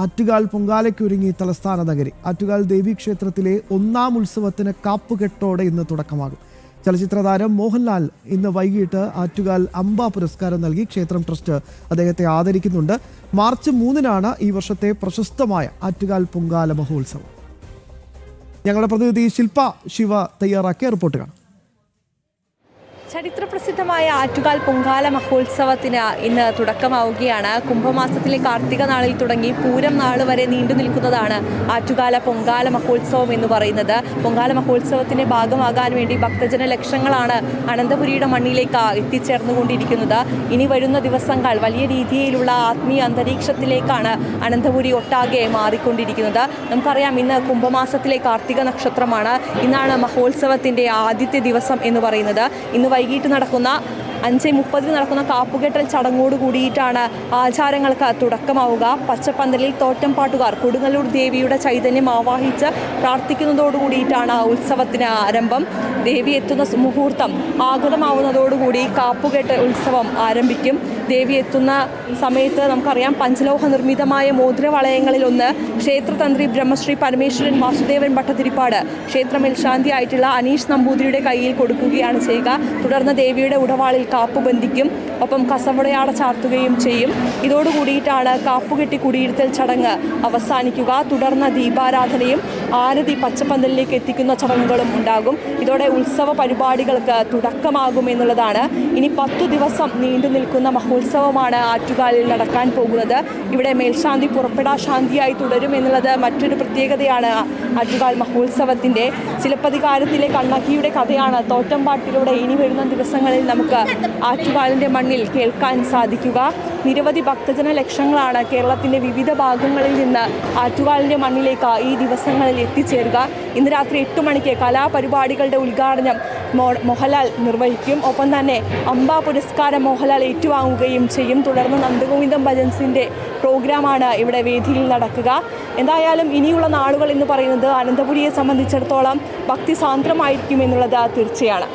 ആറ്റുകാൽ പൊങ്കാലയ്ക്കൊരുങ്ങി തലസ്ഥാന നഗരി. ആറ്റുകാൽ ദേവീക്ഷേത്രത്തിലെ ഒന്നാം ഉത്സവത്തിന് കാപ്പുകെട്ടോടെ ഇന്ന് തുടക്കമാകും. ചലച്ചിത്രതാരം മോഹൻലാൽ ഇന്ന് വൈകിട്ട് ആറ്റുകാൽ അംബ പുരസ്കാരം നൽകി ക്ഷേത്രം ട്രസ്റ്റ് അദ്ദേഹത്തെ ആദരിക്കുന്നുണ്ട്. മാർച്ച് 3-നാണ് ഈ വർഷത്തെ പ്രശസ്തമായ ആറ്റുകാൽ പൊങ്കാല മഹോത്സവം. ഞങ്ങളുടെ പ്രതിനിധി ശില്പ ശിവ തയ്യാറാക്കിയ റിപ്പോർട്ട് കാണാം. ചരിത്രപ്രസിദ്ധമായ ആറ്റുകാൽ പൊങ്കാല മഹോത്സവത്തിന് ഇന്ന് തുടക്കമാവുകയാണ്. കുംഭമാസത്തിലെ കാർത്തിക നാളിൽ തുടങ്ങി പൂരം നാൾ വരെ നീണ്ടു നിൽക്കുന്നതാണ് ആറ്റുകാല പൊങ്കാല മഹോത്സവം എന്ന് പറയുന്നത്. പൊങ്കാല മഹോത്സവത്തിന്റെ ഭാഗമാകാൻ വേണ്ടി ഭക്തജന ലക്ഷങ്ങളാണ് അനന്തപുരിയുടെ മണ്ണിലേക്ക് എത്തിച്ചേർന്നുകൊണ്ടിരിക്കുന്നത്. ഇനി വരുന്ന ദിവസങ്ങൾ വലിയ രീതിയിലുള്ള ആത്മീയ അന്തരീക്ഷത്തിലേക്കാണ് അനന്തപുരി ഒട്ടാകെ മാറിക്കൊണ്ടിരിക്കുന്നത്. നമുക്കറിയാം, ഇന്ന് കുംഭമാസത്തിലെ കാർത്തിക നക്ഷത്രമാണ്. ഇന്നാണ് മഹോത്സവത്തിന്റെ ആദ്യത്തെ ദിവസം എന്ന് പറയുന്നത്. ഇന്ന് വൈകിട്ട് നടക്കുന്ന 5:30 നടക്കുന്ന കാപ്പുകെട്ടൽ ചടങ്ങോട് കൂടിയിട്ടാണ് ആചാരങ്ങൾക്ക് തുടക്കമാവുക. പച്ചപ്പന്തലിൽ തോറ്റംപാട്ടുകാർ കൊടുങ്ങല്ലൂർ ദേവിയുടെ ചൈതന്യം ആവാഹിച്ച് പ്രാർത്ഥിക്കുന്നതോടുകൂടിയിട്ടാണ് ഉത്സവത്തിന് ആരംഭം. ദേവി എത്തുന്ന മുഹൂർത്തം ആഗതമാവുന്നതോടുകൂടി കാപ്പുകെട്ട് ഉത്സവം ആരംഭിക്കും. ദേവി എത്തുന്ന സമയത്ത് നമുക്കറിയാം, പഞ്ചലോഹ നിർമ്മിതമായ മോതിരവളയങ്ങളിലൊന്ന് ക്ഷേത്രതന്ത്രി ബ്രഹ്മശ്രീ പരമേശ്വരൻ വാസുദേവൻ ഭട്ടതിരിപ്പാട് ക്ഷേത്ര മേൽശാന്തിയായിട്ടുള്ള അനീഷ് നമ്പൂതിരിയുടെ കയ്യിൽ കൊടുക്കുകയാണ് ചെയ്യുക. തുടർന്ന് ദേവിയുടെ ഉടവാളിൽ കാപ്പ് ബന്ധിക്കും. ഒപ്പം കസവടയാട ചാർത്തുകയും ചെയ്യും. ഇതോടുകൂടിയിട്ടാണ് കാപ്പുകെട്ടി കുടിയിരുത്തൽ ചടങ്ങ് അവസാനിക്കുക. തുടർന്ന് ദീപാരാധനയും ആരതി പച്ചപ്പന്തലിലേക്ക് എത്തിക്കുന്ന ചടങ്ങുകളും ഉണ്ടാകും. ഇതോടെ ഉത്സവ പരിപാടികൾക്ക് തുടക്കമാകുമെന്നുള്ളതാണ്. ഇനി 10 ദിവസം നീണ്ടു നിൽക്കുന്ന മഹോത്സവമാണ് ആറ്റുകാലിൽ നടക്കാൻ പോകുന്നത്. ഇവിടെ മേൽശാന്തി പുറപ്പെടാ ശാന്തിയായി തുടരും എന്നുള്ളത് മറ്റൊരു പ്രത്യേകതയാണ് ആറ്റുകാൽ മഹോത്സവത്തിൻ്റെ. ചിലപ്പതികാരത്തിലെ കണ്ണകിയുടെ കഥയാണ് തോറ്റംപാട്ടിലൂടെ ഇനി വരുന്ന ദിവസങ്ങളിൽ നമുക്ക് ആറ്റുകാലിൻ്റെ മണ്ണിൽ കേൾക്കാൻ സാധിക്കുക. നിരവധി ഭക്തജന ലക്ഷങ്ങളാണ് കേരളത്തിൻ്റെ വിവിധ ഭാഗങ്ങളിൽ നിന്ന് ആറ്റുകാലിൻ്റെ മണ്ണിലേക്ക് ഈ ദിവസങ്ങളിൽ എത്തിച്ചേരുക. ഇന്ന് രാത്രി 8 മണിക്ക് കലാപരിപാടികളുടെ ഉദ്ഘാടനം മോഹൻലാൽ നിർവഹിക്കും. ഒപ്പം തന്നെ അംബ പുരസ്കാരം മോഹൻലാൽ ഏറ്റുവാങ്ങുകയും ചെയ്യും. തുടർന്ന് നന്ദഗോവിന്ദം ഭജൻസിൻ്റെ പ്രോഗ്രാമാണ് ഇവിടെ വേദിയിൽ നടക്കുക. എന്തായാലും ഇനിയുള്ള നാളുകൾ എന്ന് പറയുന്നത് അനന്തപുരിയെ സംബന്ധിച്ചിടത്തോളം ഭക്തി സാന്ദ്രമായിരിക്കും എന്നുള്ളത് തീർച്ചയാണ്.